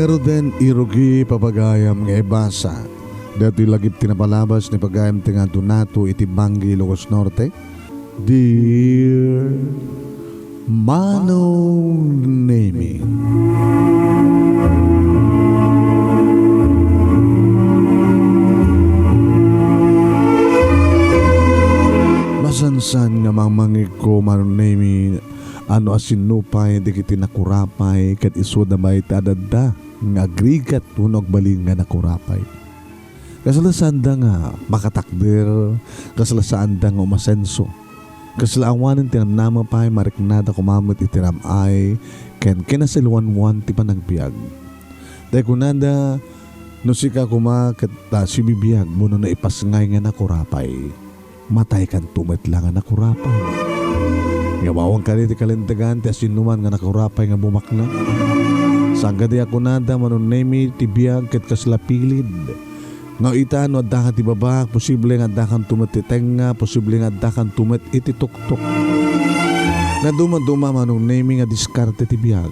nga roden irugi papagayam nga ibasa. Dati lagip tinapalabas ni pagayam tinga Donato iti Banggi, Ilocos Norte. Dear Manong Nemi, masansan nga mamangig ko Manong Nemi, ano asinupay di kiti nakurapay kat iso na may tadada nga agrigat tunog baling nga nakurapay. Kasalasaan da nga makatakder, kasalasaan da nga umasenso. Kasalaawanan tinamnama pa'y mariknada kumamit itiramay ken kinasilwanwan ti panagbiag. Dahil kunada no sika kumakat si bibiyag mo na ipasngay nga nakurapay. Matay kan tumet lang nga nakurapay. Ngawawang ka rin ti kalintagan ti asinuman nga nakurapay nga bumakna. Sangga di ako nada manunemi ti biyag ket kaslapilid. Nga itaan adda ka ti babak, posible nga adda kan tumet ti tenga, posible nga adda kan tumet iti tuktok. Na duma-duma manunemi nga diskarte ti biyag.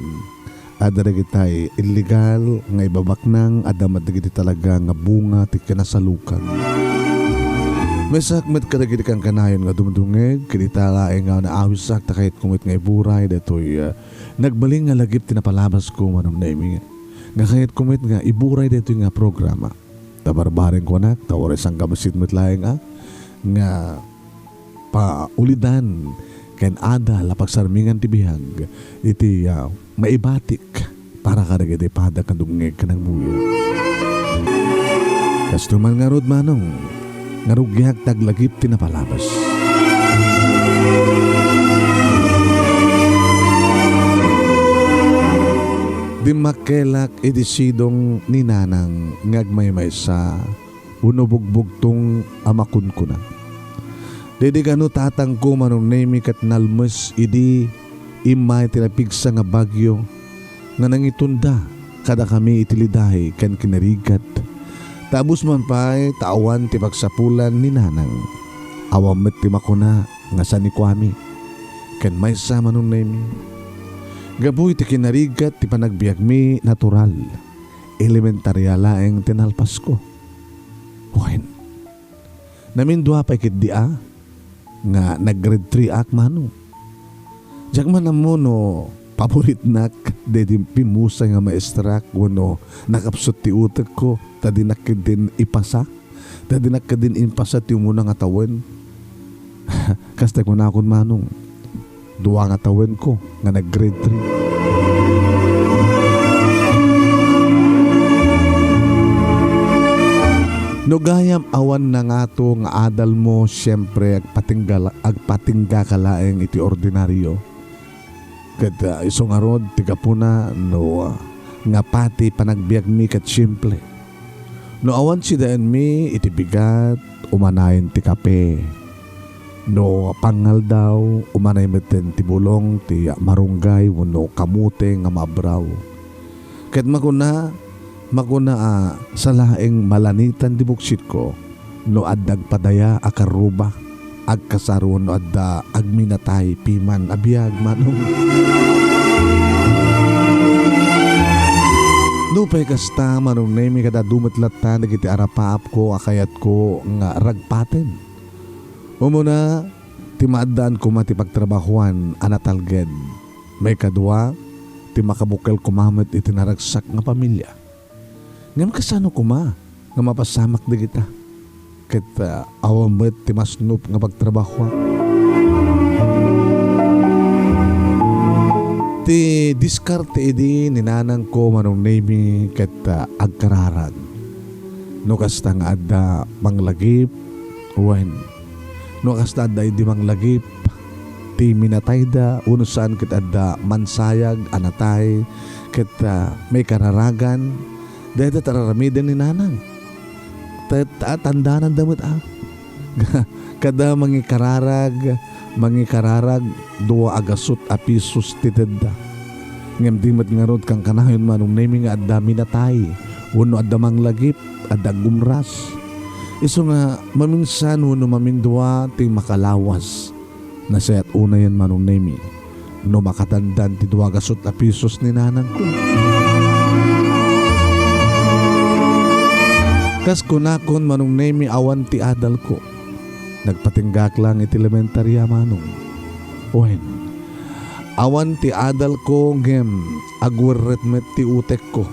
Adda kitay illegal nga ibabak nang adda madagiti talaga nga bunga ti kinasalukan. May sakmet kadagiti kang kanayon nga dumdungeg, kinitala ay nga naawisak ta kahit kumit nga iburay detoy nagbaling nga lagip tinapalabas ko manunemi nga kahit kumit nga iburay detoy nga programa. Tabarbaring ko na, tawari sang kamasit mitlaing nga paulidan ken ada lapagsarmingan ti bihag iti maibatik para karagiti pada kadungeg kanang buya. Kastuman nga rod manong nga rugyag taglagip tinapalabas. Di makelak idisidong ninanang ngagmaymay sa unubugbugtong amakunkuna. Didi gano tatang ko manong nemi kat nalmes idi imay tinapigsa nga bagyo nga nangitunda kada kami itilidahi kan kinarigat. Tabus man pa'y tawan ti pagsapulan ni nanang. Awamet ti makuna nga sanikwami kan may sa manong nemi. Gaboy ti kinarigat ti panagbiag mi natural. Elementarya laeng tinalpas ko. Huwain. Namindua pa ikit dia nga nag-grade 3 ak mano. Diyak man mo no paborit nak dedi pimusa nga maestrak wano nakapsot ti utek ko tadi nakidin ipasa. Tadi nakidin impasa ti umuna nga tawen. Kasta ko na akong manong. Duwa nga tawen ko nga nag-grade 3. Nugayam awan na nga to nga adal mo siyempre agpatingga kalaeng iti ordinaryo. Kada iso nga rod tiga puna no nga pati panagbiag mi kat simple. No awan si daan mi iti bigat umanayin ti kape. No pangal daw umanay meten ti bulong ti marunggay wano kamute nga mabraw. Ket makuna sa laeng malanitan di buksit ko no addag padaya akaruba agkasaro no adda agminatay piman abiyag manong. No pay kasta manong nemi kada dumetlatan dagiti arapaap ko akayat ko nga ragpaten. Umuna, ti maadaan ko mati pagtrabahuan anatalged. May kadua, ti makabukal kumamit iti naragsak nga pamilya. Ngam kasano kuma, nga mapasamak di kita. Ket awamit ti masnup nga pagtrabahuan. Ti diskarte idi ninanang ko manong nemi ket agkararan. No kasta nga adda manglagip, wen. No kasta adda di manglagip, ti minatay da, uno saan ket adda mansayag, anatay, ket may kararagan, dahil tararamiden ni nanang. Tandanan damit kada mangikararag, duwa agasot apisos titedda. Ngem dimet nga rod kang kanayon manong nemi nga adda minatay, uno adda manglagip, adda gumras. Iso nga maminsan wano mamindua ti makalawas na sayat una yan manong nemi no makatandan ti 200 pesos ni nanang ko. Kas kunakon manong nemi awan ti adal ko. Nagpatinggak lang iti elementarya manong. Wen, awan ti adal ko ngem agwerret met ti utek ko.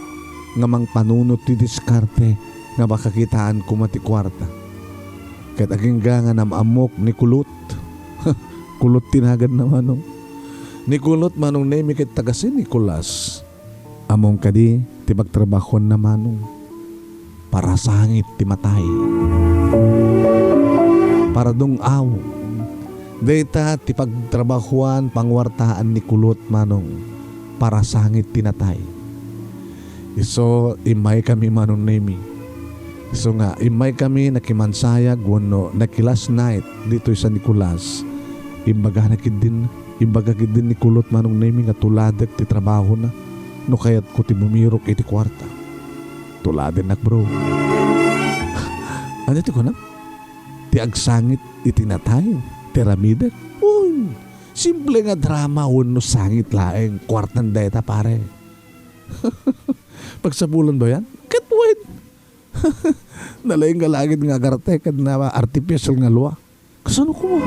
Ngamang panunot ti diskarte nga makakitaan ko mati kwarta. Ket aging nga namamok ni kulot. Kulot tinagad na manong. Ni kulot manong nemi ket tagasin Nicolas. Among kadi ti magtrabahon na manong. Para sangit ti matay. Para dong aw. Data ti pagtrabahuan pangwartaan ni kulot manong. Para sangit tinatay. Iso imay kami manong nemi. So nga, imay kami nakimansayag wano nakilas night dito sa Nicolas. Imbaga din ni kulot manong nemi nga tuladek ti trabaho na. No kayat ko ti bumirok iti kwarta. Tuladen nak bro. Ano ti ko na? Ti agsangit iti natay. Tiramidek. Uy, simple nga drama wano sangit laeng kwartan deta pare. Pagsabulan ba yan? Katwid. Nalaing galagid nga gartekad na artificial nga luwa. Kasano ko mo?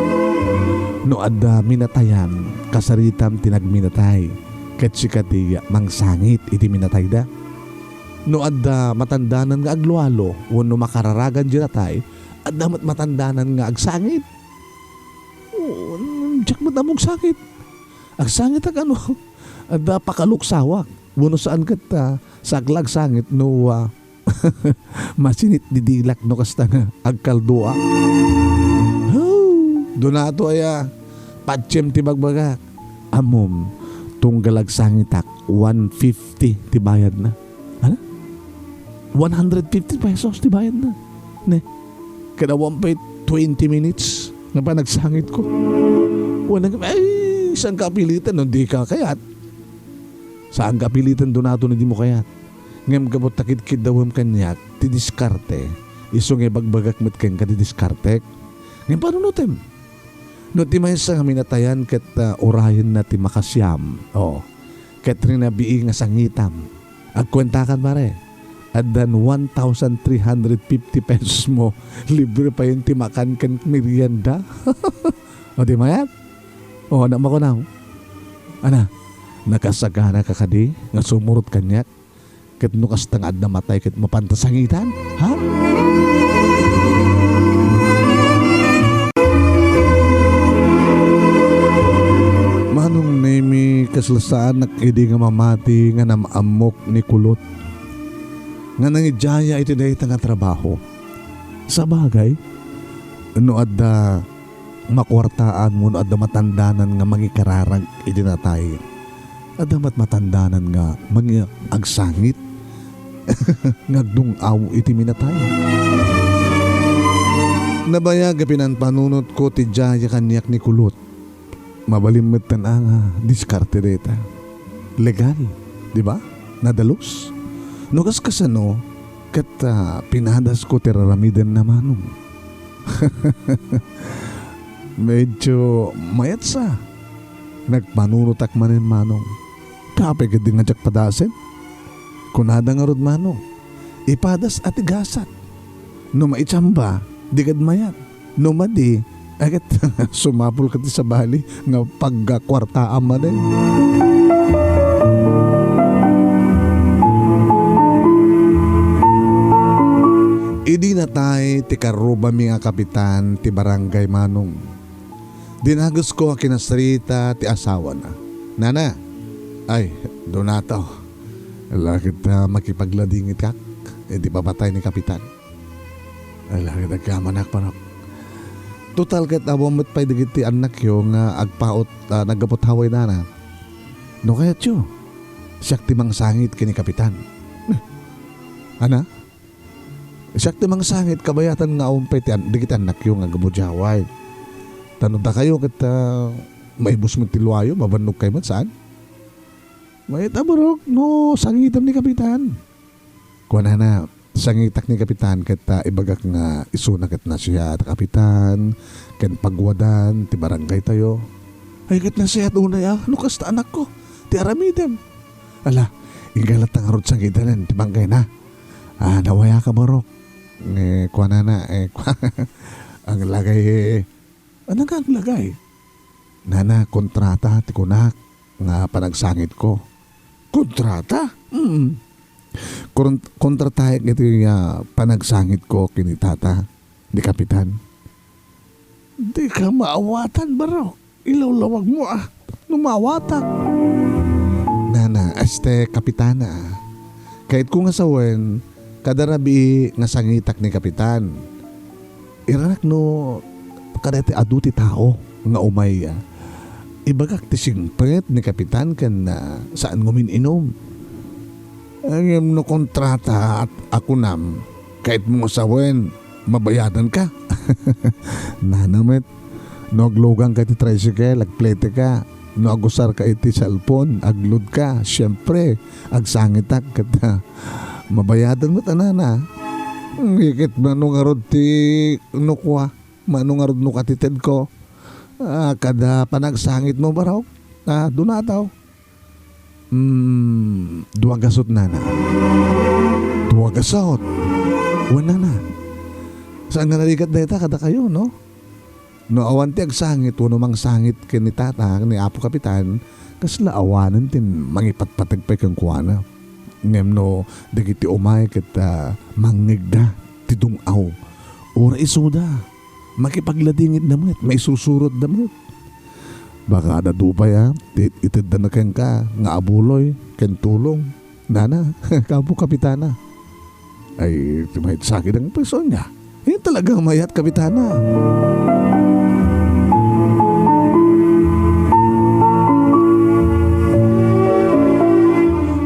No adda minatayan, kasaritam tinagminatay. Ket sikatiya mangsangit iti minatay da. No adda matandanan nga aglualo, wano makararagan jiratay, adda matandanan nga agsangit. Oh, jak matamog sakit. Agsangit ag ano? Adda pakaluksawak. Wano saan kat saglag sangit no masinit didilak no kasta nga agkaldua. Donato aya patsyem ti bagbagak. Amom tunggalag sangitak 150 ti bayad na. Ano? 150 pesos ti bayad na. Ne. Kada 1.20 minutes nga pa nagsangit ko. Wala ay saan kapilitan no di ka kayat. Saan kapilitan donato na di mo kayat. Ngem gabot takid-kid dawam kanyak ti diskarte. Iso nga bagbagak met ken ka ti diskarte. Ngem paano notem? No ti maysa nga minatayan ket orayan na ti makasyam. Oh. Ket rin na bii nga sangitam. Agkwentakan mare. Addan 1,350 pesos mo. Libre pa yun ti makan ken merienda. O di mayat? O na mo ko na. Ana, nakasagana ka kadi nga sumurot kanyak. Ket no kastangad na matay ket mapantasangitan. Ha? Manong nemi kaslasaan nakidi nga mamati nga namamok ni kulot. Nga nangijaya iti dayta nga trabaho. Sa bagay, no adda makwartaan mo no adda matandanan nga mangikararag iti natay. Adda matandanan nga mangi agsangit. Ngagdungaw iti minatay. Nabayag pinan panunot ko ti jaya kanyak ni kulot. Mabalimmet tan ang diskarte deta. Legal, di ba? Nadalos. No kasano kat pinadas ko tiraramiden na manong. Medyo mayat sa. Nagpanunutak manin manong. Kapag di nga jak padasin. Kunada nga rod manong. Ipadas at igasat. No maitsamba, digad mayat. No madi, agad sumapul ka sa bali nga pagkakwartaan man eh. Idi na tay ti karuba mi nga kapitan ti barangay manong. Dinagos ko ang kinasrita ti asawa na. Nana, ay, Donato. Lakit na makipagladingit kak. Di papatay ni kapitan. Lakit nagkamanak panok. Total kat abomit pa'y digiti anak yung agpaot nagapot haway na. No kaya tiyo. Siyak timang sangit kini kapitan. Ana? Siyak timang sangit kabayatan nga umpay digiti anak yung agabudjaway. Tanong ta kayo kat may busmit tiluayo mabanok kayo man saan? May tabarok no sangitam ni kapitan. Kuha na sangitak ni kapitan kat ibagak nga isuna kat na siya at kapitan kat pagwadan ti barangay tayo. Ay kat na siya at unay ano kasta anak ko ti aramidem. Ala, ingalat ang arot sangitan ti bangkay na. Nawaya ka barok. kuha na ang lagay ano nga ang lagay? Nana, kontrata ti kunak nga panagsangit ko. Kontrata? Kontrata ito yung panagsangit ko kinitata ni Kapitan. Di ka maawatan baro. Ilawlawag mo Numawatan. Nana, Kapitana. Kahit kung asawen, kadarabi nga sangitak ni Kapitan. Iranak no, kadete aduti tao nga umay. Ibagak ti singpret ni Kapitan kan na saan ngumin inom. Ang no kontrata at ako nam, kahit mo asawen, mabayadan ka. Nanamet, no aglogang ka ti tricycle, agplete ka. No agusar ka iti cellphone, aglud ka. Siyempre, agsangitak ka. Mabayadan mo tanana. Higit manong arod ti nukwa. Manong arod nukatited ko. Kada panagsangit mo baraw. Dunataw. Duwag gasot nana. Duwag gasot. Wala na. Saan nga nalikat na ita kada kayo, no? No awan ti agsangit, wano mang sangit kinitata ni Apo Kapitan, kasla awanan tin mangipatpatag pa kang kuwana. Ngem no, dagiti umay kita mangigda, ti dungaw. Ora isuda, makipagladingit naman, may susurot naman. Baka adadupay itid na kang ka, nga abuloy, ken tulong. Nana, Apo Kapitana. Ay, timahit sa akin ang person niya. Yan talagang mayat Kapitana.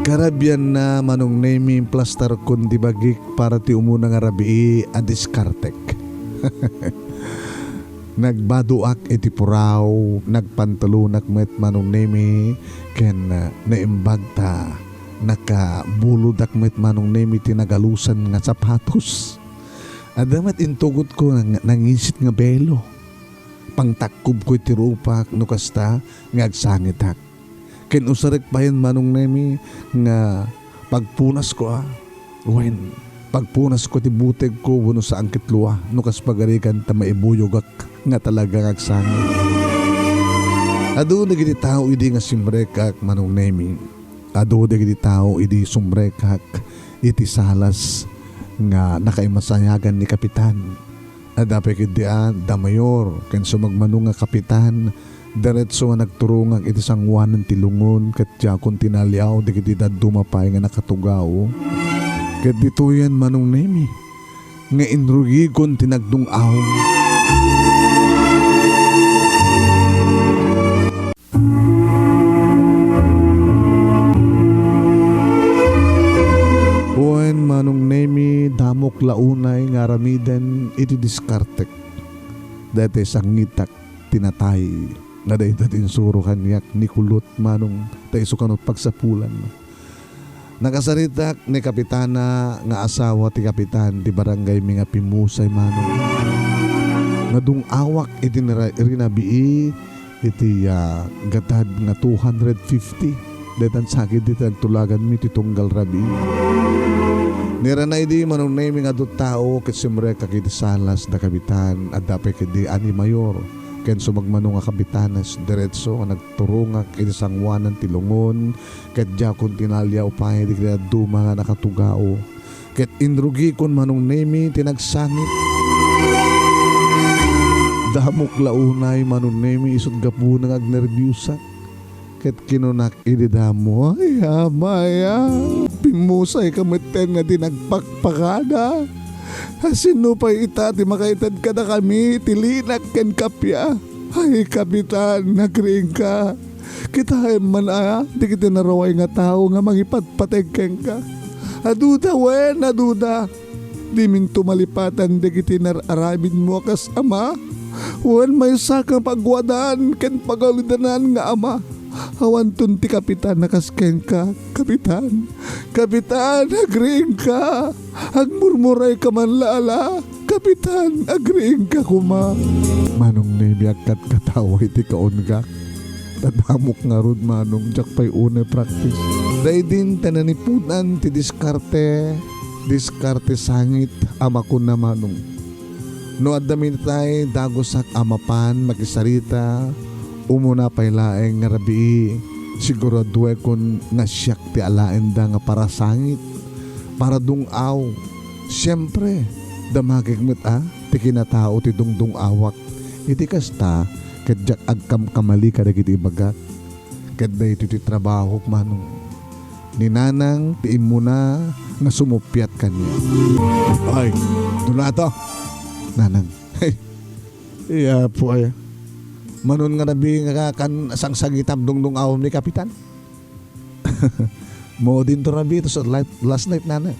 Karabyan na manong naming plaster kundi bagik para ti umuna nga rabi a diskartek. Nagbaduak iti puraw, nagpantalunak met manong nemi ken naimbag ta nakabuludak met manong nemi tinagalusan nga sapatos. Adamat intugot ko nangisit nga belo. Pangtakkob ko iti rupak no kasta nga agsangitak. Ken usarik pa yan manong nemi nga pagpunas ko Wen, pagpunas ko ti buteg ko wano sa angkitluwa no kas pagarikan ta maibuyogak nga talaga agsangit. Adu dagiti tao idi nga simrekak manong nemi. Adu dagiti tao idi sumrekak iti salas nga nakaimasanyagan ni Kapitan. Adapay kidian da mayor ken sumagmano nga Kapitan diretso nga nagturungag iti sangwan ng tilungon ket jakon tinalyaw dagiti dumapay nga nakatugaw. Ket ditoyan manong nemi nga inrugigon tinagdungaw. Buwan manong nemi damok launay nga ramiden iti diskartek. Dati sangitak tinatay na dahi datin suro kanyak ni kulot manong tayo sukanot pagsapulan. Nakasaritak ni Kapitana nga asawa ti Kapitan ti barangay mga pimusay manong. Nga dung awak iti rinabii iti gatad nga 250. Detan sakit iti nagtulagan mi ti tunggal rabi. Niranay di manong nami nga do tao ket simre kakiti salas da Kapitan at dapay kiti ani mayor. Ken sumagmano nga Kapitanes diretso nga nagturungak iti sangwanan ti lungon ket jakon tinalyaw pay di kaya duma nga nakatugao ket inrugi kon manong nemi tinagsangit damok launay manong nemi isut gapu nga agnerbyusa ket kinunak idi damo ay amaya pimusay kameten nga dinagpakpakada. Sino pa ita ti makaitad ka na kami tilinak ken kapya. Ay Kapitan nagring ka. Kita man di kita naraway nga tao nga mangipatpateg ken ka. Aduda wen aduda. Di min tumalipatan di kita nararabin mo kas ama. Wen may sakang pagwadan ken pagalidanan nga ama. Awan tun ti Kapitan nakasken ka. Kapitan agring ka. Agmurmuray ka man lala. Kapitan agring ka kuma. Manong nebi akat katawa iti kaungak. Tadamok nga rod manong jak pay unay practice. Day din tananipunan ti diskarte. diskarte sangit ama ko na manong. No addamin tay dagosak amapan makisarita umuna pay laeng nga rabi siguro kun nga siyak ti alaen da nga para sangit para dungaw. Siyempre damagig met ti kinatao ti dungdung awak iti kasta kadyak agkam kamali kadagiti ibagat kadda iti ti trabaho manong ninanang ti imuna nga sumupyat kanya. Ay, doon na to. Nanang. Iya po ay. Manon nga nabi nga kan sang sagitam dungdung awam ni Kapitan. Mo din to nabi to sa last night nanay.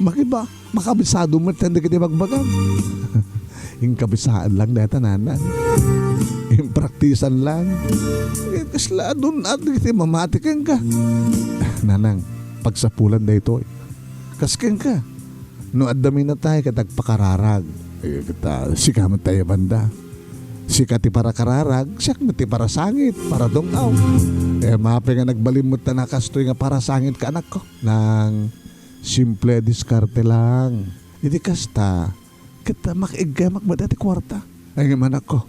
Makiba, makabisado mo tanda kiti magbagang. Yung kabisaan lang data nanang. Yung praktisan lang. Kasla doon at kiti mamatikan ka. Nanang, pagsapulan da ito. Kasken ka. No adami na tayo katag pakararag. Sikaman tayo banda. Sika ti para kararag, siyak na ti para sangit, para dongaw. Mapi nga nagbalimot na nakastoy nga para sangit ka anak ko. Nang simple diskarte lang. Hindi kasta, kita makigamak ba dati kwarta? Ay nga manak ko.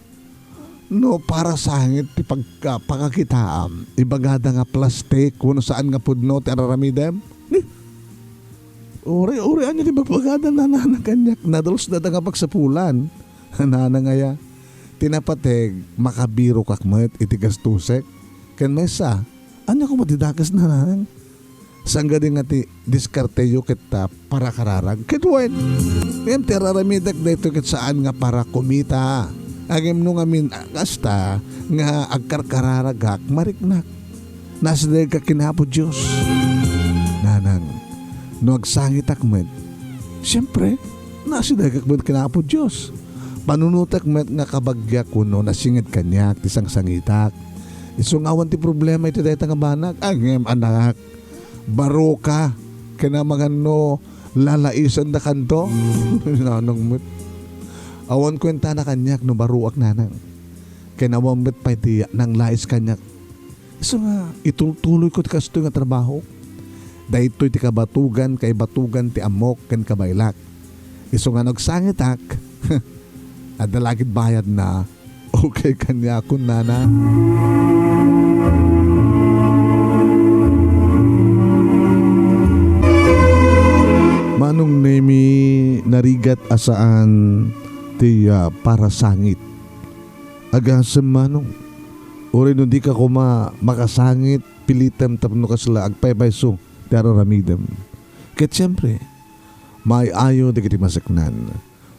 No, para sangit ti pagkakitaam. Ibagada nga plastic, kuno saan nga pudno ti araramidem. Uri anya ti bagada na kanyak. Nadalos na nga pagsapulan. Nanangaya. Tinapateg, makabiro kakmet iti gastusek. Ken maysa, anya ko matidakas na nanang. Sangga din nga ti diskarte yu kita para kararag. Kitwen, yung ti araramidak na ito kit saan nga para kumita. Agim nung amin kasta nga agkarkararagak mariknak. Nasa dahil ka kinapo Diyos. Nanang, no agsangit akmet, siyempre, nasa dahil kakmet kinapo Diyos. Panunutak met nga kabagya kuno nasingit kanyak tisang sangitak. Isungawan ti problema iti dahil nga banak. Agim anak, baro ka, kinamagan no lalaisan da kanto. Nanang met. Awan kwenta na kanyak no baruak nanang. Kinawamit pa iti nang lais kanyak. So nga, ituloy ko ti kasto nga trabaho. Dahito ti kabatugan kay batugan ti amok ken kabaylak. Iso nga nagsangitak. Adalagid bayad na. Okay kanya kun nana. Manong nemi narigat asaan ti para sangit. Agasem manong. Uri no di ka kuma makasangit pilitem tapno ka sila agpaybayso ti araramidem. Ket siyempre may ayo di kiti masaknan.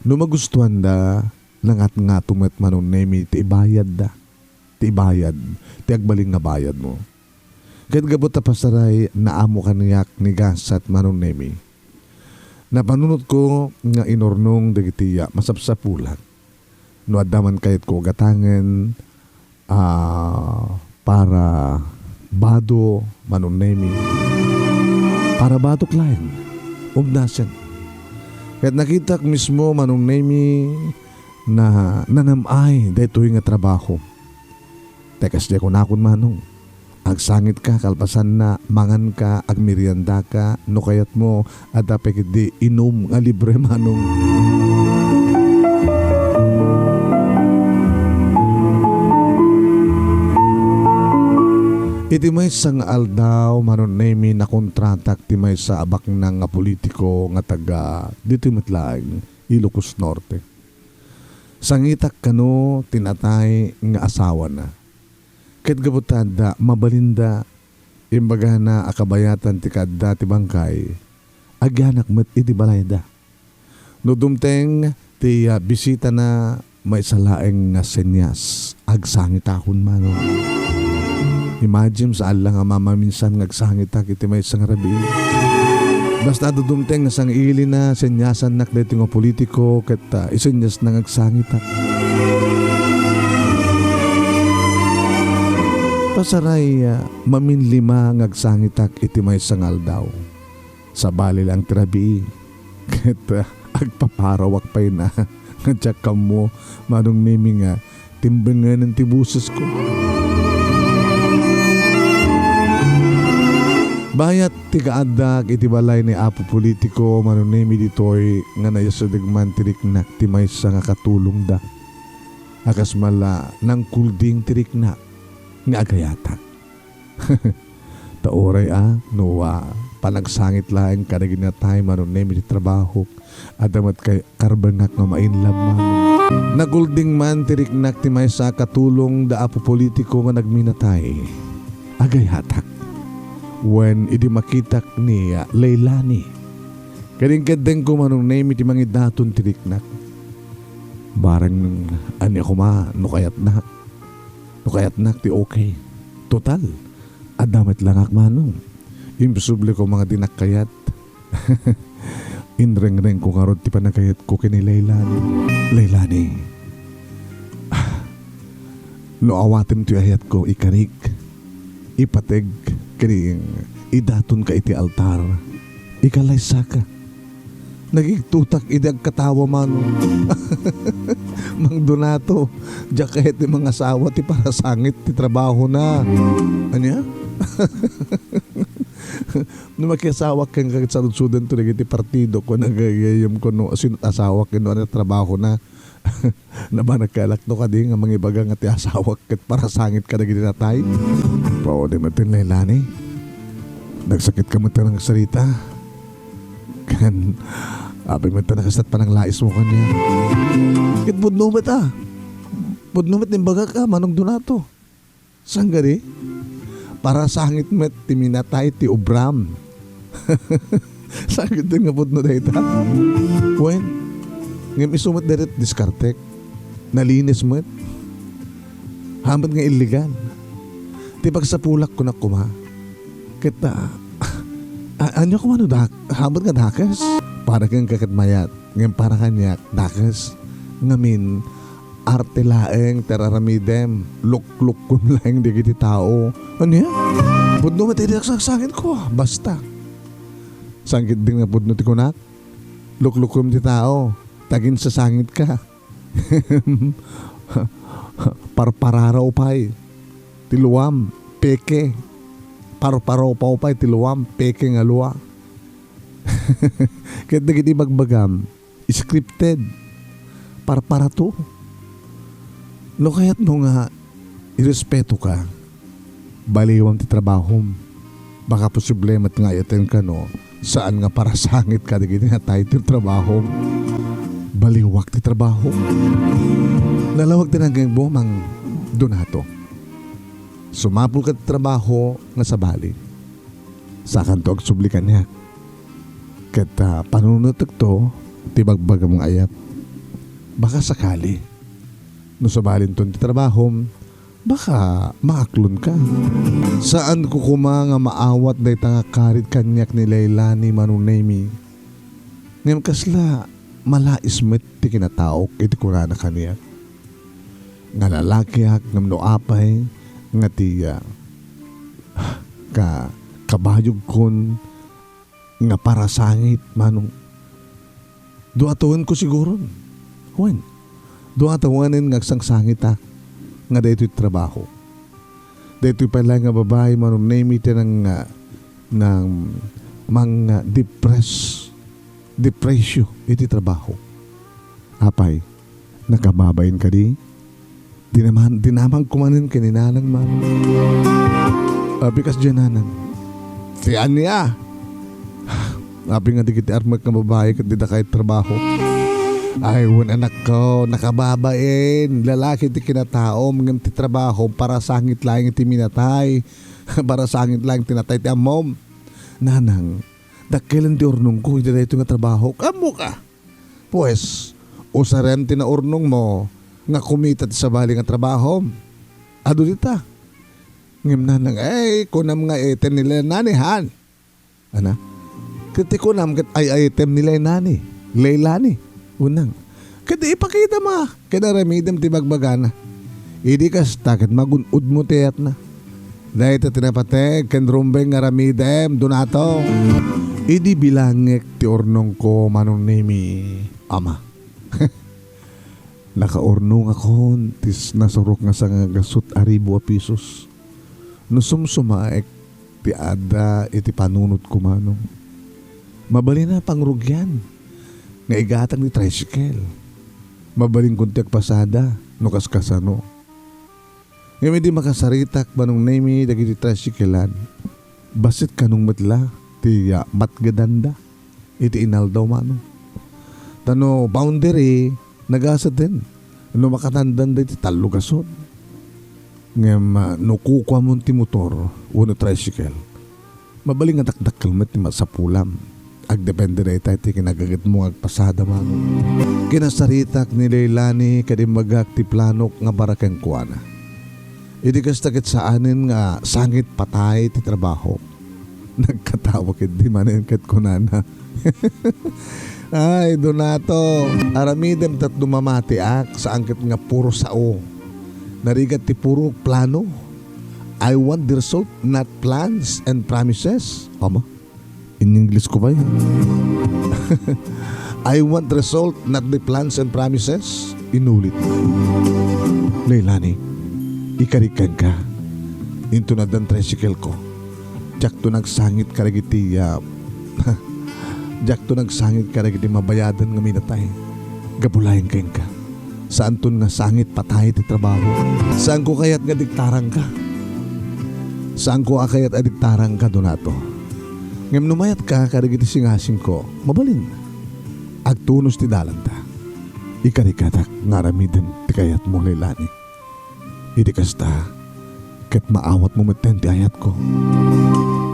No magustuhan da nangat nga tumet manong nemi ti ibayad da. Ti ibayad. Ti agbaling nga bayad mo. Ket gabot ta pasaray naamo kaniyak ni gasat manong nemi. Napanunot ko nga inornong dagitiya masapsapulan. No adaman kayat ko gatangen para bado manunemi. Para bado klain. Umdasan. Kahit nakita mismo manunemi na nanamay dahito nga trabaho. Tekas di ako nakon manong. Agsangit ka, kalpasan na, mangan ka, agmerienda ka, no kayat mo, at apekit di inom nga libre manong. Iti may sang aldaw, manon nemi na kontratak ti may sa abak ng politiko nga taga dito matlaing Ilocos Norte. Sangitak kano tinatay nga asawa na. Ket gabutada, mabalinda, imbaga na akabayatan ti kadda ti bangkay, agyanak met iti balayda. No dumteng ti bisita na may salaeng nga senyas, agsangit akon mano. Imagine saan lang nga mamaminsan ngagsangita iti may isang rabi. Basta dudumteng nga sang ili na senyasan nak dito nga politiko ket isenyas na ngagsangita. Pasaray maminlima ngagsangitak iti may sangal daw. Sa bali lang tirabi. Ket agpaparawak pa'y na. Ngadyak ka mo manong nimi nga timbangan ng tibuses ko. Bayat ti kaadak iti balay ni Apo politiko manunemi ditoy nga nayasadagman tiriknak ti maysa nga katulong da. Akas mala nang kulding tiriknak nga agayatak. Taoray noa panagsangit laeng kadagin na tayo manunemi di trabaho adamat kay karbangak nga mainlab man. Nagulding man tiriknak ti maysa katulong da Apo politiko nga nagminatay. Agayatak. When idi makitak ni Leilani. Kading-kadeng ko manong name iti mga daton tiriknak. Barang ani ako nukayat na ti okay. Total, adamat lang akmanong. Imposible ko mga dinakayat. Inreng-reng ko karot ti panakayat ko kini Leilani. Leilani. No awatim ti ayat ko ikarik. Ipateg kini idaton ka iti altar. Ikalay saka. Nagigtutak idag katawa man. Mang Donato, diya kahit ni mga asawa ti para sangit ti trabaho na. Anya? No makiasawa kang kagitsaludsudan to nagiti partido ko nagagayam ko no asin asawa kino na trabaho na. Naba nagkalak no ka di nga mga ibaga nga ti asawa kat para sangit ka nagiti natay. Pao di matin Leilani. Nagsakit ka mata ng salita. Kan abay mata nakasat pa ng lais mo kanya. Kit budnumet budnumet ng baga ka manong Donato. Saan gari? Para sangit met ti minatay ti ubram. Sangit din nga budno dahita. Wen, ngam isumat deret diskartek. Nalinis met. Hamad nga illegal. Ti pagsapulak ko na kuma. Kita, anyo ko mano hamad nga dakas. Para kang kakatmayat. Ngayon para kanyak dakas. Ngamin, arte laeng teraramidem. Luk-luk kun laeng digiti tao. Ano yan? Pudno matidak sa sangit ko. Basta. Sangit din nga pudno ti kunak. Luk-luk kun ti tao. Tagin sa sangit ka. Parpararaw pa'y. Tiluam. Peke. Parparaw pa'y tiluam. Peke nga luwa. Kahit naging ibagbagam. Scripted. Para to. No kaya't mo nga irespeto ka. Baliwang ti trabaho. Baka posible mat nga yatin ka no. Saan nga para sangit ka naging nga tayo ti trabaho. Baliwak ti trabaho. Nalawag din hanggang bumang Donato. Sumapul ka ti trabaho nga sa bali. Sa kanto ag sublikan niya. Kata panunutok to, tibagbaga mong ayat. Baka sakali. No sabalin to ti trabaho, baka maaklon ka. Saan ko kuma nga maawat day tanga karit kanyak ni Leilani manunemi. Ngayon kasla, malais met ti kinataok iti kurana kaniyak. Nga lalakiak ngam no apay, nga tiya. Kabayog kon, nga para sangit manong duatawan ko siguro wen duatawanin nga sangit nga daytoy trabaho daytoy pala nga babae manong name iti ng mga depresyo iti trabaho apay nakababayin ka di dinamang kumanin kininanang man bikas dyananan siyan niya. Sabi nga di kiti armag ng babae kat di na kahit trabaho. Ay, anak ko, nakababain. Lalaki ti kinataom ng ti trabaho para sangit lang iti minatay. Para sangit lang tinatay ti amom. Nanang, dakilan ti urnong ko, hindi na ito nga trabaho. Kamu ka. Pues, usaren ti na urnong mo nga kumita ti sa bali nga trabaho. Ado dita. Ngim nanang, kunam nga eten nila nanihan. Ana? Kati ko nam kat ay item nila nani. Leilani. Unang. Kati ipakita ma. Kada ramidam ti magbagana. Idi kas takat magunod mo tiyat na. Dahil ito tinapateg kan rumbeng nga ramidam Donato. Idi bilangek ti ornong ko manong nemi ama. Nakaornong ako tis nasurok nga sa gasut aribo a pisos. Nusumsumaek ti ada iti panunot ko manong. Mabali na pangrugyan nga igatag ni tricycle. Mabaling kunti pasada no kaskasano. Ngayon di makasaritak manong nemi dagiti tricyclean. Basit kanong matla ti matgadanda iti inaldaw manong. Tano boundary nagasa din. No makatandan da iti talugasod. Ngayon no kukwa mo ti motor o no tricycle. Mabaling nga dakdak kalmat ti masapulam. Agdepende na ita iti kinagagat mo agpasada manong. Kinasaritak ni Leilani kadimagak ti planok nga barakeng kuana. Idi kastakit sa anin nga sangit patay ti trabaho. Nagkatawa kit di manin kat kunana. Ay, Donato, aramidem tat dumamatiak sa angkit nga puro sao. Narigat ti puro plano. I want the result, not plans and promises. Ama, in English ko ba yan? I want the result, not the plans and promises. Inulit. Leilani, ikarikan ka. Into na dan tricycle ko. Diyak to nagsangit karagiti Diyak to nagsangit karagiti mabayadan nga minatay. Gabulayan kayong ka. Saan to nga sangit patay ti trabaho? Saan ko kaya't nga diktarang ka? Saan ko kaya't adiktarang ka, Donato? Ngam numayat ka karagiti singasing ko, mabalin. Agtunos ti dalanta. Ikarikatak ngaramiden ti kayat mo, Leilani. Idi kasta, ket maawat mo meten ti ayat ko.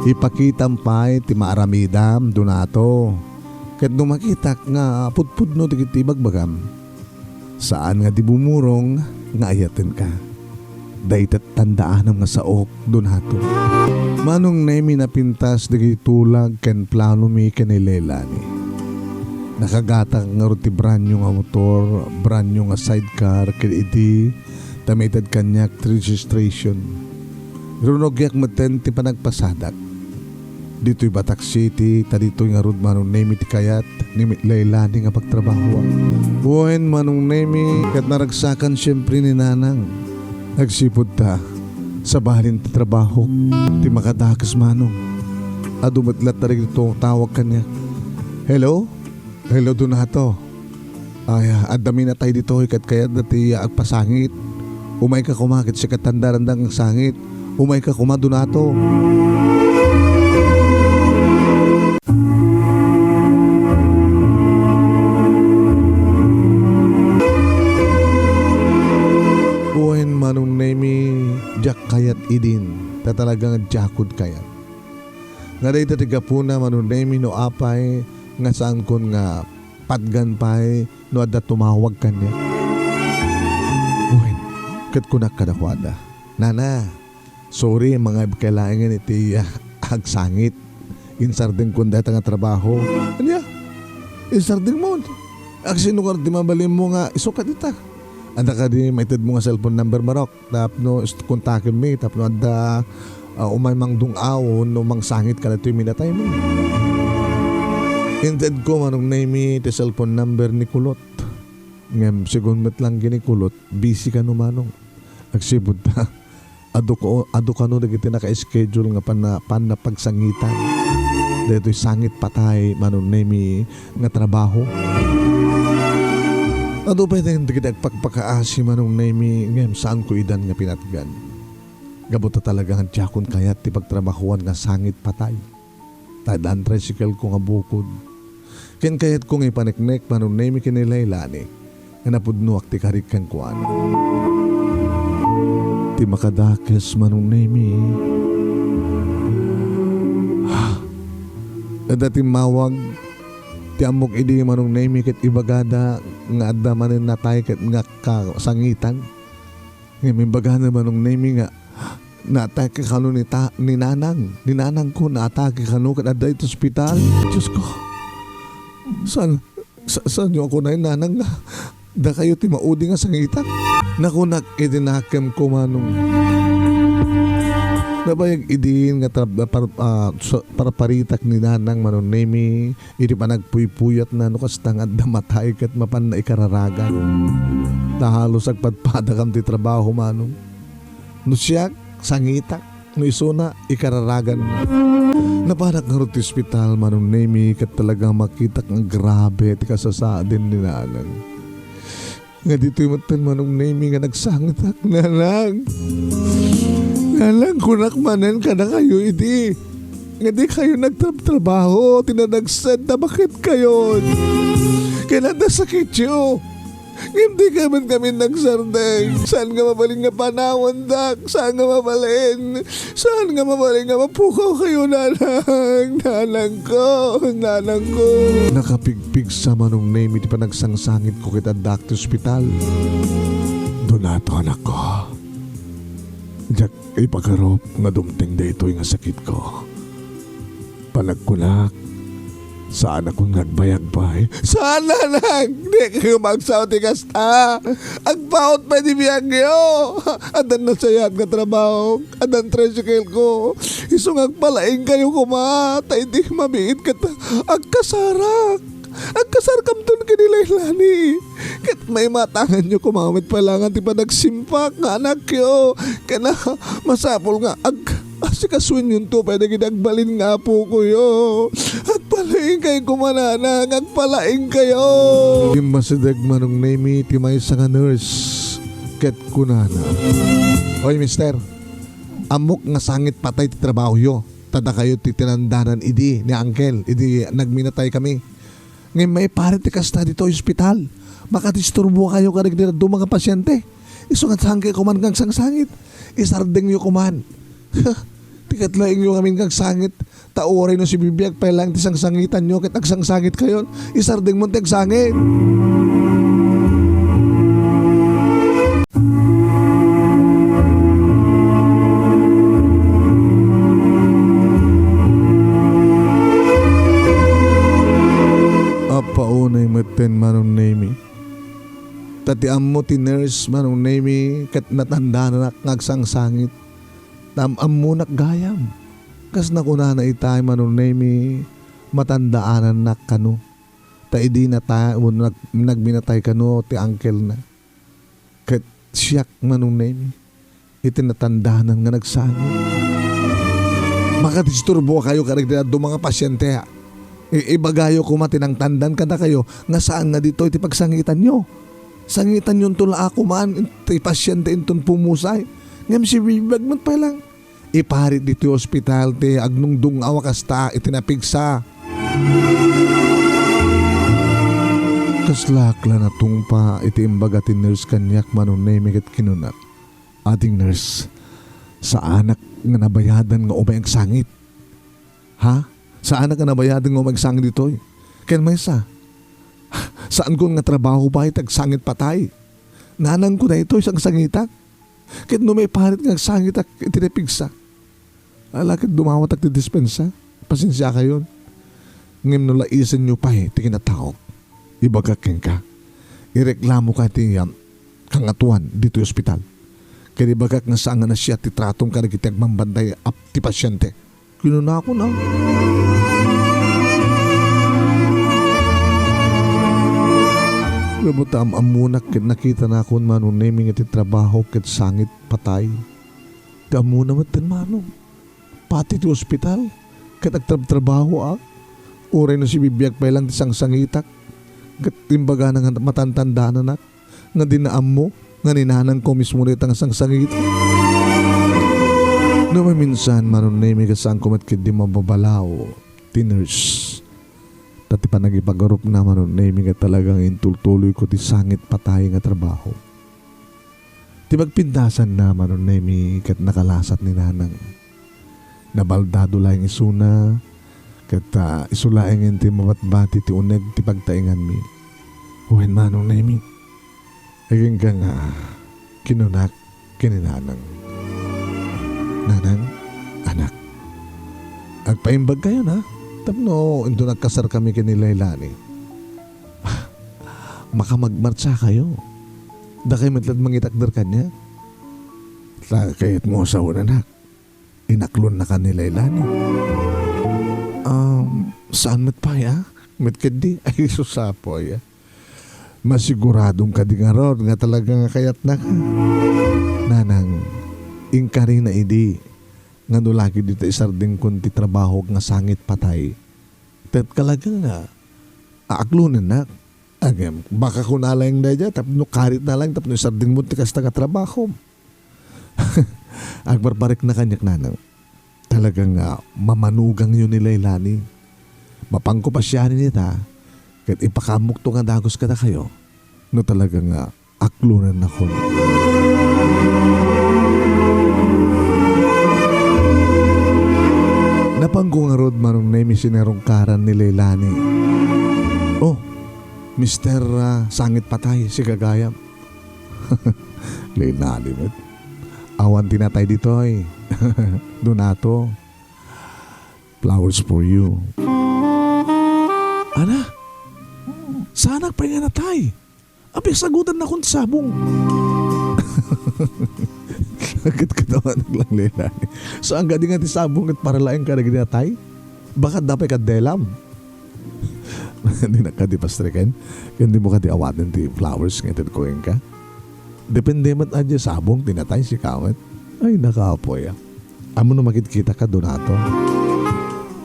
Ipakitam pa'y ti maaramidam, Donato. Ket nung makitak nga putpudno ti kiti bagbagam. Saan nga di bumurong nga ayaten ka. Daitat tandaanam nga saok, Donato. Manong nemi napintas di tulag ken plano mi ken Leilani. Nakagatang nga ti branyo nga motor, branyo nga sidecar ken iti tamited kanyak registration. Runogyak maten ti panagpasadak. Dito'y Batak City, dito'y nga rod manong nemi ti kayat ni Leilani nga pagtrabaho. Buhayin manong nemi kat naragsakan siyempre ni nanang. Nagsipod ta sa bahalin ti trabaho ti makadakas manong. Adumatlat na rin ito tawag kanya. Hello? Hello, Donato. Ay, adami na tayo dito kat kayat na ti agpasangit. Umay ka kumakit siya katandarandang sangit. Umay ka kuma, Donato. Buhayin manong nemi jak kayat idin. Tatalagang jakod kayat. Nga day tatiga po na manong nemi no apay nga saan kon nga patgan pay no adda tumawag kanya. Buhayin, kat kunak kadakwada. Nana, sorry mga kailangan iti agsangit. Insarding kung dahil nga trabaho. Ano insarding mo. Aksino ka di mabalim mo nga isukat ita. Anda ka di maited mo nga cellphone number marok. Tapno kontakin mi. Tapno anda umay mang dungawon no mang sangit ka na ito yung minatay mo. Instead ko manong name ti cellphone number ni Kulot. Ngem sigun met lang gini Kulot. Busy ka no manong. Agsibod ta. Ado ka no dagiti naka-schedule nga panapagsangitan. Dito'y sangit patay manong nemi nga trabaho. Ado pa yung dagiti agpagpakaasi manong nemi ngem saan ko idan nga pinatgan. Gabot na talaga ang tiyakon kayat ti pagtrabahuan nga sangit patay. Tadaan tricycle ko nga bukod. Ken kayat kong ipaniknek manong nemi kinilaylani nga napudnuak ti karik kang kuana. Ti makadakes manong nemi. Dati mawag ti amok idi manong nemi ket ibagada nga adda manen natay ket nga kasangitan. Ngayon bagana manong nemi nga natake kanu ni nanang ko natake kanu ket adda iti ospital. Diyos ko. Saan nyo ako na yung nanang nga da kayo ti maudi nga sangitan. Nakunak idinakem ko manong nabayag idin nga para paritak ni nanang manong nemi iti pa nagpuypuyat na no kastang adda matay ket mapan na ikararagan. Tahalos agpadpada kam ti trabaho manong. No siya sangitak No iso na, ikararagan na. Napanak nga rin hospital manong nemi kat talagang makita kang grabe at kasasadin ni nanang. Nga dito'y matan manong nemi nga nagsangitak nanang. Nanang kunakmanan ka na kayo idi. Nga di kayo nagtrabaho, tinadagsad na bakit kayo? Kailan na sakit yun? Hindi ka man kami nagsardeng. Saan nga mabaling nga panahon, dak? Saan nga mabalin? Saan nga mabaling nga mapukaw kayo, nanang? Nanang ko, nanang ko. Nakapigpig sa manong name, iti pa nagsangsangit ko kita dak to hospital. Doon nato anak ko. Diyak ipakarop nga dumting da ito nga sakit ko. Panagkunak. Saan akong nagbayag pa eh? Sana lang! Di kayo magsaw tigas ta! Ang paot pa di biyagyo! Adan na sayag na trabaho! Adan tricycle ko! Isong agpalaing kayo kumata! Hindi mabiit ka ta! Agkasarak! Agkasarkam doon kinilaylani! Kat may matangan nyo kumamit pa lang at ipa nagsimpak nga anak yo! Kaya masapol nga asikasuin yun to pwede ginagbalin nga po ko yo! Agpalaing kayo kumananang, agpalaing kayo. Yung masidag manong name ti may nga nurse ket kunana. Oy mister, amok nga sangit patay ti trabaho yo. Tada kayo ti tinandanan idi ni uncle, idi nagminatay kami. Ngayon may parit ti kasta dito hospital. Makadisturbo kayo karigdira do mga pasyente. Isungat sangkay kuman kang sangsangit. Isardeng yo kuman. Tikat laing yung aming kagsangit. Tauray no si bibiyag pa lang tisang sangitan nyo. Kat agsangsangit kayo. Isarding mo tagsangit. Apaunay maten manong name. Tatiam mo ti nurse manong name. Kat natanda na nagsangsangit. Tamam mo gayam. Kas na kuna na itay manong name matandaanan na kano. Ta idi na ta nagminatay kano ti uncle na. Kat siyak manong name itinatandaanan nga nagsangit. Makadisturbo kayo karagdira do mga pasyente ha. Ibagayo ko matinang tandan kada kayo nga saan nga dito iti pagsangitan nyo. Sangitan yun tula ako man iti pasyente inton pumusay. Ngam si bibag man pa lang. Iparit dito yung hospital te agnong dungaw kasta itinapigsa. Kaslakla na tungpa iti imbaga ti nurse kanyak manunay migat kinunak. Ating nurse, sa anak nga nabayadan nga umay ang sangit. Ha? Sa anak nga nabayadan nga umay ang sangit dito? Kaya may sa? Saan ko nga trabaho ba itag sangit patay? Nanang ko na ito isang sangitak. Kahit no may parit nga sangit at itinipigsa. Alakit dumawat at dispensa. Pasensya kayo. Ngim no laisan nyo pa tikinatawag. Ibagakin ka. Ireklamo ka ti kangatuan dito yung ospital. Kaya ibagak nga saan nga na siya titratong ka nagitag mambanday ap ti pasyente. Kinuna ako na. Gabutam amunak kit nakita na akong manunaming iti trabaho kit sangit patay. Kamuna matan manong. Pati ti ospital. Kat agtrabaho Uray na si bibiyag pa lang tisang sangitak. Kat imbaga na nga matantanda na nak. Nga dinaam mo. Nga ninanang ko mismo rin ang sang sangit. No minsan manunaming kasang kumat kit di mababalaw. Tiners. Tati pa nagipagarup naman nun na nga talagang intultuloy ko ti sangit patay nga trabaho. Ti magpindasan naman nun na kat nakalasat ni nanang. Nabaldado lang isuna kat isulaing ti mabatbati ti uneg ti pagtaingan mi. Huwen manong na imi. Aging ka nga kinunak kininanang. Nanang, anak. Agpaimbag kayo na. Tapno, ito nagkasar kami kinilaylani. Makamagmarcha kayo. Da kayo matlat mangitakdar kanya. Kayat mo sa unanak. Inaklon na kanilaylani. Saan mat pa ya? Mat kadi? Ay susapo ya. Masiguradong kadi nga ron. Nga talaga nga kayat na ka. Nanang, ingkari na idi. nga no lagi dito isarding kun ti trabaho nga sangit patay. Tet kalaga nga aaklunan na. Agam, baka kung nalang na dyan, tapno karit na lang, tapno isarding mo ti kasta ka trabaho. Agbarbarik na kanyak nanang. Talagang mamanugang yun ni Laylani. Mapangkupasyanin nita, kahit ipakamuk to nga dagos ka na kayo, no talagang aklunan na ko. Napangko nga rod manong na misinerong karan ni Laylani. Oh, Mr. Sangit Patay, si Kagayam. Laylani mo. Awan tinatay dito ay. Donato. Flowers for you. Ana? Sana pa nga natay. Abi, sagutan na kong sabong. Agad katawan lang Laylani. So ang gadi nga ti sabong at para laing ka na ginatay? Baka dapat ka delam. Hindi na ka di pastrikan. Hindi mo ka di awatin ti flowers nga titkuhin ka. Depende mat adya sabong tinatay si kawet. Ay nakaapoy. Amo na makikita ka Donato.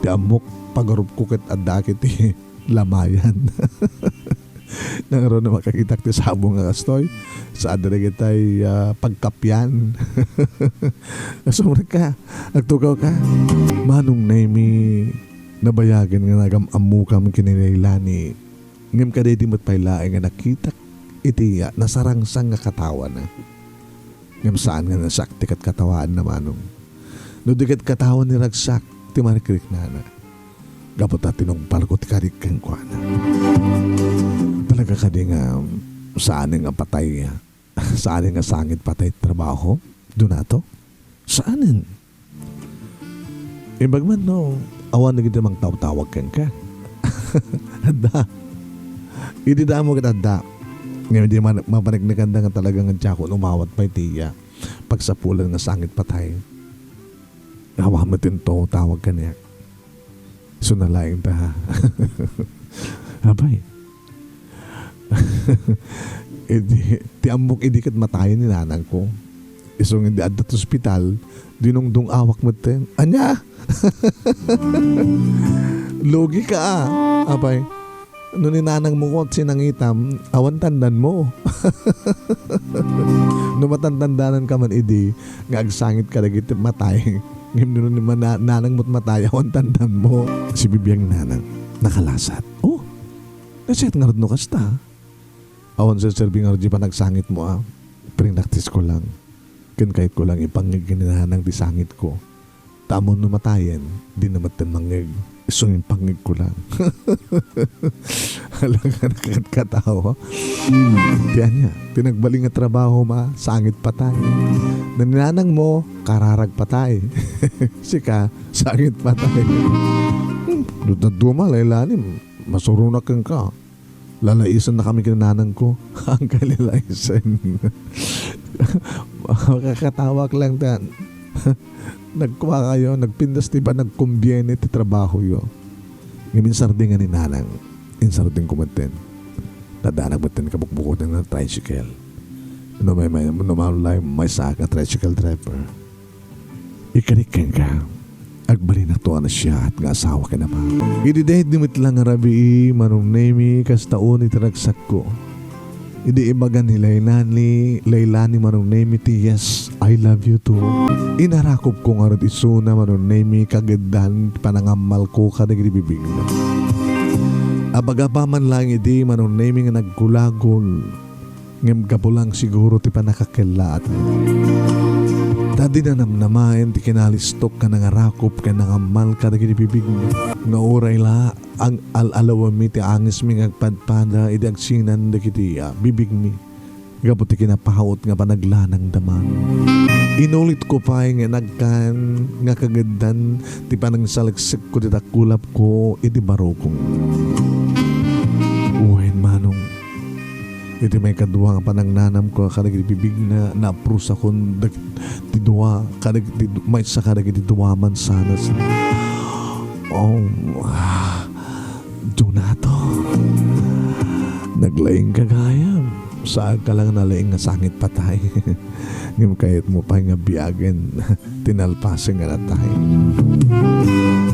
Di amok pagarup kukit at dakit ti lamayan. Nangaro na makakita ti sabong nga kastoy. Sa adre kitay pagkapyan. Sumra ka. Nagtugaw ka. Manong naimi nabayagan nga nagamamukam kininaylani. Ngam ka di mo't pailaing nga nakita iti nasarangsang nga katawan na. Ngam saan nga nasakti kat katawaan na manong. No di kat katawan ni ragsak ti marikrik na na. Gapot na tinongpal ko ti karik kang kwa na. Talaga ka di nga saan nga patay saan nga sangit patay trabaho? Donato? Saanin? Imbagman no, awan na kita mang tawag kang ka. Handa. Hindi da mo kita handa. Ngayon di mapanagnagan nga talagang ang tiyako umawat pa itiya. Pagsapulan nga sangit patay. Awa mo din to, tawag ka niya. Sunalaing ta ha. Abay. Ti amok idikat matayin ni nanang ko. Isong hindi adat hospital, dinong awak mo din. Anya? Logi ka Abay. No ni nanang mo ko sinangitam, awan tandan mo. No matandandanan ka man idi, nga agsangit ka lagi matay. Ngayon ni nanang mo't matay, awan tandan mo. Si bibiyang nanang, nakalasat. Oh, nasit nga no kasta. Awan sa serving orgy pa nagsangit mo Prinaktis ko lang. Kahit ko lang ipangiginahan ng disangit ko. Tamon numatayan, di naman mangig. Isungin pangig ko lang. Halang ka nakakatawa. Tiyan niya, pinagbaling nga trabaho sangit patay. Naninanang mo, kararag patay. Sika, sangit patay. Duma, Laylani, masurunak kang ka. Lalaisan na kami kinanang ko. Ang kalilaisan. Makakatawak lang tan. Nagkuha kayo, nagpindas diba, nagkumbyene ti trabaho yo. Ngayon sarding nga ni nanang. Insarding kumaten. Nadanag batin kabukbukot ng tricycle. May saka tricycle driver. Ikarikan ka. Agbali na to na siya at nga asawa ka naman. Ididahid nimit lang nga rabi manong nemi kas taon itaragsak ko. Idi ibagan ni Laylani manong nemi ti yes, I love you too. Inarakop ko nga rin isuna manong nemi kagadan panangamal ko kadagibibig na. Abaga pa man lang idi manong nemi nga nagkulagol. Ngam kapulang siguro ti panakakilaat. Tadi na namnamayan ti kinalistok ka nangarakop ka nangamal ka nagibibig nga oray la ang alalawa mi ti angis mi ngagpadpada iti agsinan dagiti bibig mi gapot ti kinapahawot nga panaglanang daman. Inulit ko pa nga nagkan nga kagadan ti panangsalagsak ko ti takulap ko iti barokong. Uwain manong iti may kadwa nga panangnanam ko kadag bibig na naprus akong ti duwa kadag may sa kadag iti duwaman sanas. Oh, Donato, naglaing kagayam. Saan ka lang nalaing nga sangit patay. Ngim kayat mo pa nga biyagen. Tinalpasin nga natay.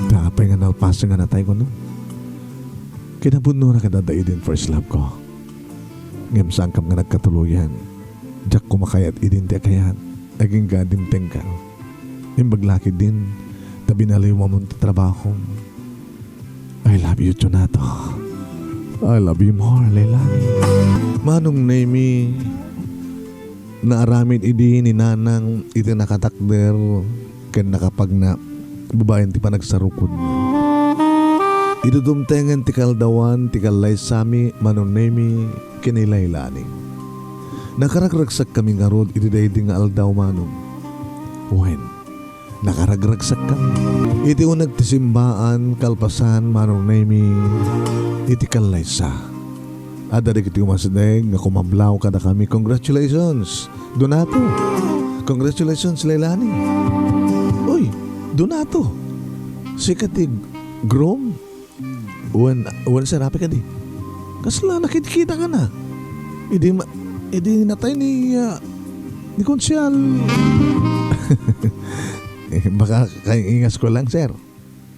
Tapay nga nalpasin nga natay ko no. Kinabuno na kadadai din first love ko. Ngim saan kam nga nagkatuluyan. Diyak kumakayat idin di kayat. Naging gadim tengkal. Imbaglaki din. Tabi na liwa mong trabaho. I love you, Jonato. I love you more, Leilani. Manong Nemi, naaramid idi ni nanang iti nakatakder ken nakapag na babayan ti panagsarukod. Idudumtengan ti kaldawan ti kalay sami Manong Nemi kini Leilani. Nakaragragsak kami nga rod iti daydi nga aldaw manong. When nakaragragsak kami. Iti unag ti simbaan kalpasan Manong Nemi iti kalay sa. Ada kiti umasadeg nga kumablaw kada kami. Congratulations, Donato. Congratulations, Leilani. Uy, Donato. Sikatig groom. Uwan sa rapi ka di. Kasla nakikita ka na. Idi natay ni Konsyal. Baka kayong ingas ko lang, sir.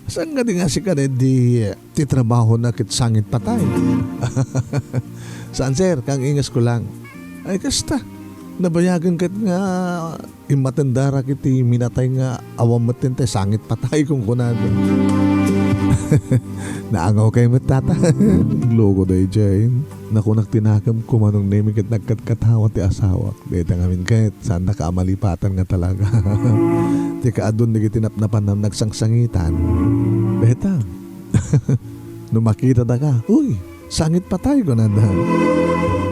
Saan nga di nga si ka di titrabaho na kit sangit patay? Saan, sir? Kang ingas ko lang. Ay, kasta. Nabayagan kat nga imatandara kiti minatay nga awam matin tay sangit patay kung kunado. Naangaw kayo matata. Logo day Jane. Naku nagtinakam ko Manong Nemi kat nagkatkatawa ti asawak. Deta ngamin kahit saan nakamalipatan nga talaga. Tika adun nagi tinapnapan na nagsangsangitan. Deta. Nung makita na ka, uy, sangit patay ko na na.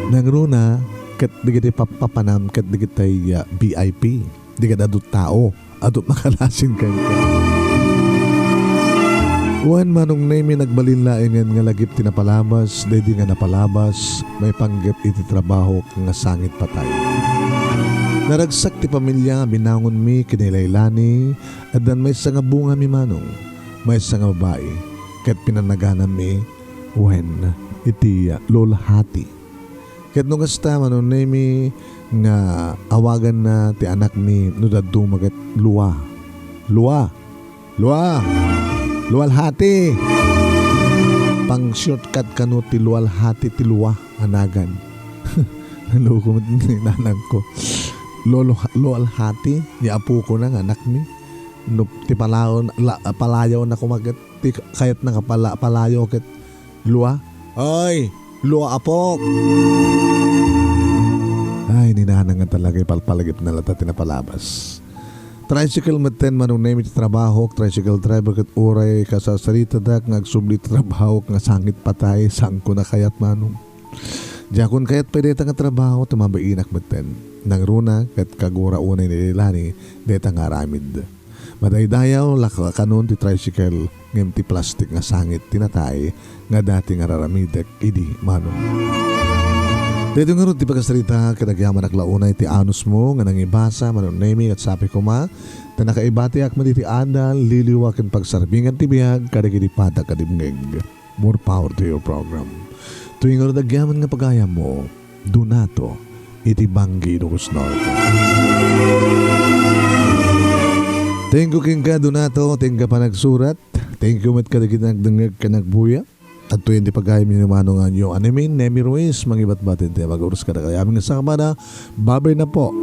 Nang runa, kat digiti papapanam, kat digiti VIP. Di ka dadot tao. Adot makalasin kayo ka. Wan Manong Nemi nagbalinlaingan nga lagip tinapalabas, dedi nga napalabas, may panggap iti trabaho nga sangit patay. Naragsak ti pamilya binangon mi kinilaylani, at dan may sanga bunga mi Manong, may sanga babae, kat pinanaganan mi, wen iti Lola Hati. Kat nung kasta Manong Nemi nga awagan na ti anak ni nudadung magat Luwa. Luwalhati. Pang shortcut kano ti Luwalhati ti Luwa anagan. Ano ko nanang ko. Luwalhati ni apo ko nang anak mi. No ti palayaw na kumagat ti kayat na palayaw ket Luwa. Ay, Luwa apok. Ay, ninanang nga talaga palpalagip na lata tinapalabas. Tricycle maten Manong Nemi ti trabaho, tricycle driver ket uray kasasarita dak ngagsubli trabaho nga sangit patay sangko na kayat Manong. Jakon kayat pwede nga trabaho tumabainak maten. Nang runa ket kagura unay ni Leilani deta nga aramid. Madaydayaw laka kanon ti tricycle ngem ti plastic nga sangit tinatay nga dati nga raramidek idi Manong. Dito nga ron ti pagkasarita kinagyaman aklaunay ti anus mo nga nangibasa Manong Nemi at sabi ko ma na nakaibati ak ti adal liliwakin pagsarbingan ti biyag kadagiti pata kadimngeg. More power to your program. Tuwing nga ron agyaman nga pagaya mo Donato iti Banggi Ilocos Norte. Thank you king ka Donato, thank ka pa nagsurat, thank you met kadagiti nagdengeg ka nagbuya. At tuwing di pagkayam ni Manong ang yung anime, Nemi Ruiz, mangibat batin tayo mag-urus ka na kaya aming kasama na, babay na po.